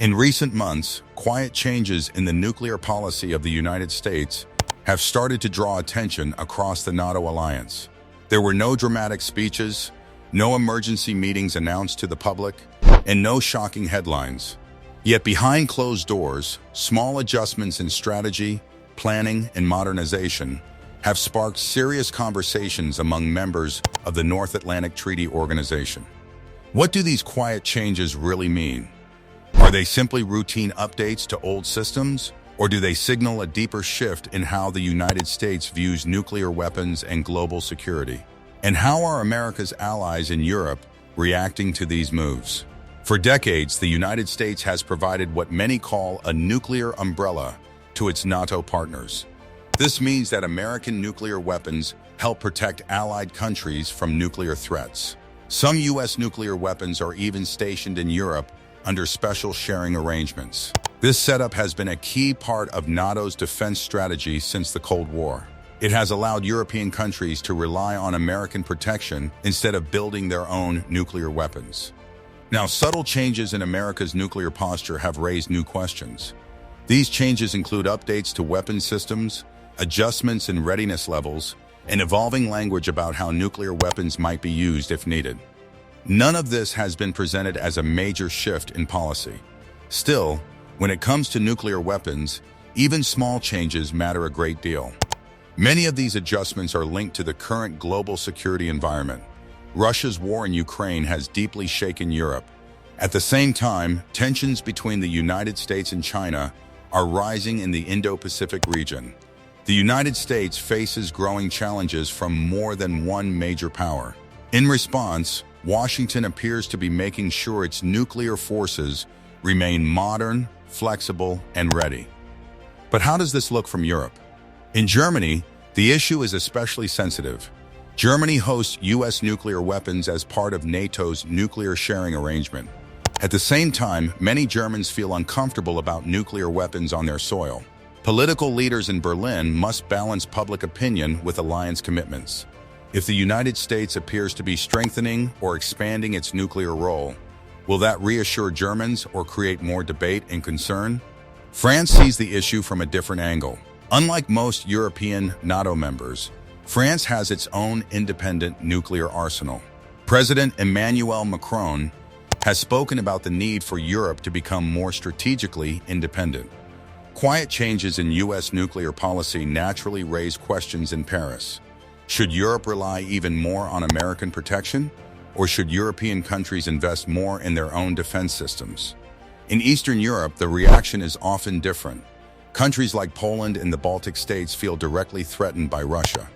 In recent months, quiet changes in the nuclear policy of the United States have started to draw attention across the NATO alliance. There were no dramatic speeches, no emergency meetings announced to the public, and no shocking headlines. Yet behind closed doors, small adjustments in strategy, planning, and modernization have sparked serious conversations among members of the North Atlantic Treaty Organization. What do these quiet changes really mean? Are they simply routine updates to old systems, or do they signal a deeper shift in how the United States views nuclear weapons and global security? And how are America's allies in Europe reacting to these moves? For decades, the United States has provided what many call a nuclear umbrella to its NATO partners. This means that American nuclear weapons help protect allied countries from nuclear threats. Some U.S. nuclear weapons are even stationed in Europe under special sharing arrangements. This setup has been a key part of NATO's defense strategy since the Cold War. It has allowed European countries to rely on American protection instead of building their own nuclear weapons. Now, subtle changes in America's nuclear posture have raised new questions. These changes include updates to weapon systems, adjustments in readiness levels, and evolving language about how nuclear weapons might be used if needed. None of this has been presented as a major shift in policy. Still, when it comes to nuclear weapons, even small changes matter a great deal. Many of these adjustments are linked to the current global security environment. Russia's war in Ukraine has deeply shaken Europe. At the same time, tensions between the United States and China are rising in the Indo-Pacific region. The United States faces growing challenges from more than one major power. In response, Washington appears to be making sure its nuclear forces remain modern, flexible, and ready. But how does this look from Europe? In Germany, the issue is especially sensitive. Germany hosts U.S. nuclear weapons as part of NATO's nuclear sharing arrangement. At the same time, many Germans feel uncomfortable about nuclear weapons on their soil. Political leaders in Berlin must balance public opinion with alliance commitments. If the United States appears to be strengthening or expanding its nuclear role, will that reassure Germans or create more debate and concern? France sees the issue from a different angle. Unlike most European NATO members, France has its own independent nuclear arsenal. President Emmanuel Macron has spoken about the need for Europe to become more strategically independent. Quiet changes in U.S. nuclear policy naturally raise questions in Paris. Should Europe rely even more on American protection, or should European countries invest more in their own defense systems? In Eastern Europe, the reaction is often different. Countries like Poland and the Baltic states feel directly threatened by Russia.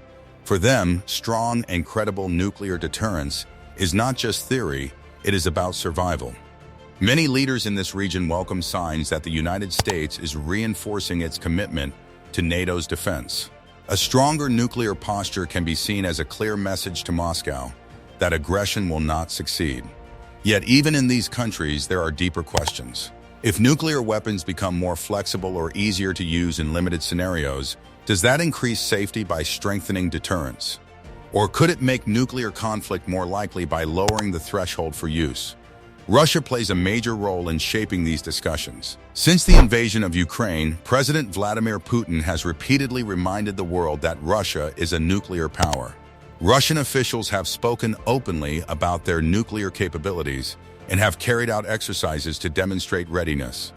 For them, strong and credible nuclear deterrence is not just theory, it is about survival. Many leaders in this region welcome signs that the United States is reinforcing its commitment to NATO's defense. A stronger nuclear posture can be seen as a clear message to Moscow that aggression will not succeed. Yet even in these countries, there are deeper questions. If nuclear weapons become more flexible or easier to use in limited scenarios, does that increase safety by strengthening deterrence? Or could it make nuclear conflict more likely by lowering the threshold for use? Russia plays a major role in shaping these discussions. Since the invasion of Ukraine, President Vladimir Putin has repeatedly reminded the world that Russia is a nuclear power. Russian officials have spoken openly about their nuclear capabilities and have carried out exercises to demonstrate readiness.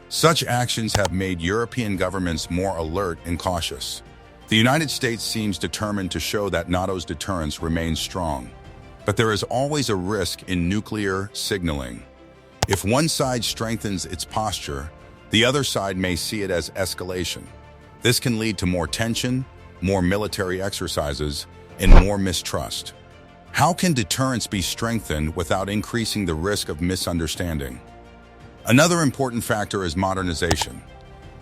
Such actions have made European governments more alert and cautious. The United States seems determined to show that NATO's deterrence remains strong. But there is always a risk in nuclear signaling. If one side strengthens its posture, the other side may see it as escalation. This can lead to more tension, more military exercises, and more mistrust. How can deterrence be strengthened without increasing the risk of misunderstanding? Another important factor is modernization.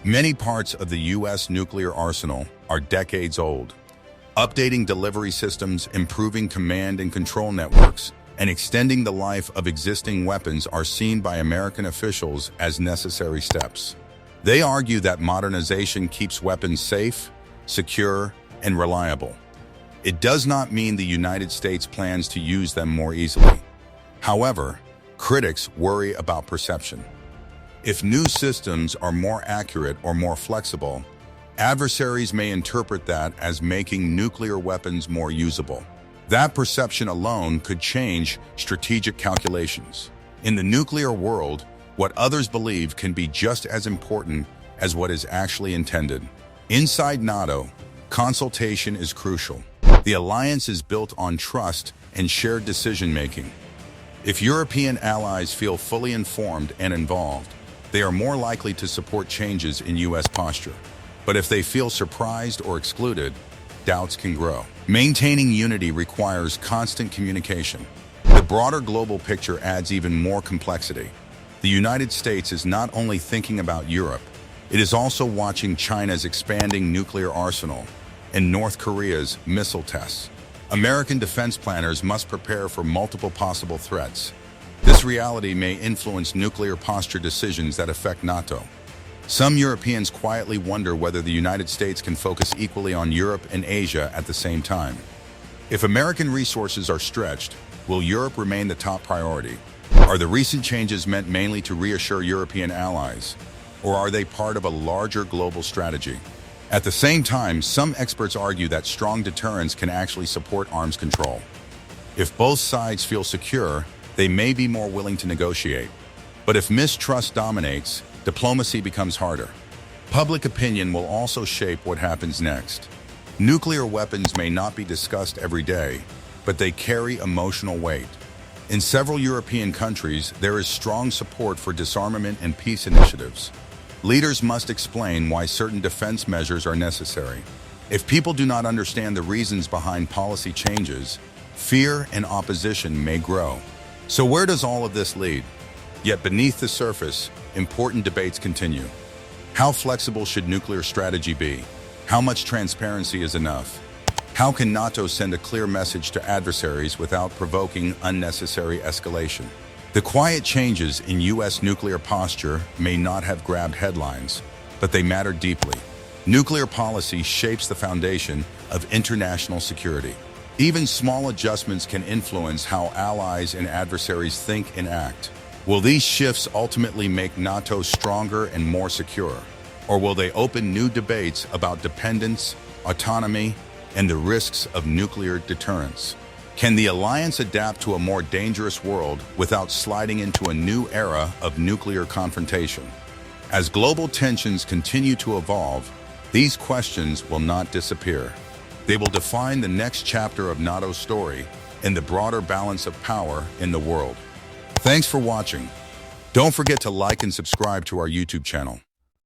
Many parts of the U.S. nuclear arsenal are decades old. Updating delivery systems, improving command and control networks, and extending the life of existing weapons are seen by American officials as necessary steps. They argue that modernization keeps weapons safe, secure, and reliable. It does not mean the United States plans to use them more easily. However, critics worry about perception. If new systems are more accurate or more flexible, adversaries may interpret that as making nuclear weapons more usable. That perception alone could change strategic calculations. In the nuclear world, what others believe can be just as important as what is actually intended. Inside NATO, consultation is crucial. The alliance is built on trust and shared decision-making. If European allies feel fully informed and involved, they are more likely to support changes in U.S. posture. But if they feel surprised or excluded, doubts can grow. Maintaining unity requires constant communication. The broader global picture adds even more complexity. The United States is not only thinking about Europe, it is also watching China's expanding nuclear arsenal and North Korea's missile tests. American defense planners must prepare for multiple possible threats. This reality may influence nuclear posture decisions that affect NATO. Some Europeans quietly wonder whether the United States can focus equally on Europe and Asia at the same time. If American resources are stretched, will Europe remain the top priority? Are the recent changes meant mainly to reassure European allies, or are they part of a larger global strategy? At the same time, some experts argue that strong deterrence can actually support arms control. If both sides feel secure, they may be more willing to negotiate. But if mistrust dominates, diplomacy becomes harder. Public opinion will also shape what happens next. Nuclear weapons may not be discussed every day, but they carry emotional weight. In several European countries, there is strong support for disarmament and peace initiatives. Leaders must explain why certain defense measures are necessary. If people do not understand the reasons behind policy changes, fear and opposition may grow. So where does all of this lead? Yet beneath the surface, important debates continue. How flexible should nuclear strategy be? How much transparency is enough? How can NATO send a clear message to adversaries without provoking unnecessary escalation? The quiet changes in U.S. nuclear posture may not have grabbed headlines, but they matter deeply. Nuclear policy shapes the foundation of international security. Even small adjustments can influence how allies and adversaries think and act. Will these shifts ultimately make NATO stronger and more secure? Or will they open new debates about dependence, autonomy, and the risks of nuclear deterrence? Can the alliance adapt to a more dangerous world without sliding into a new era of nuclear confrontation? As global tensions continue to evolve, these questions will not disappear. They will define the next chapter of NATO's story and the broader balance of power in the world. Thanks for watching. Don't forget to like and subscribe to our YouTube channel.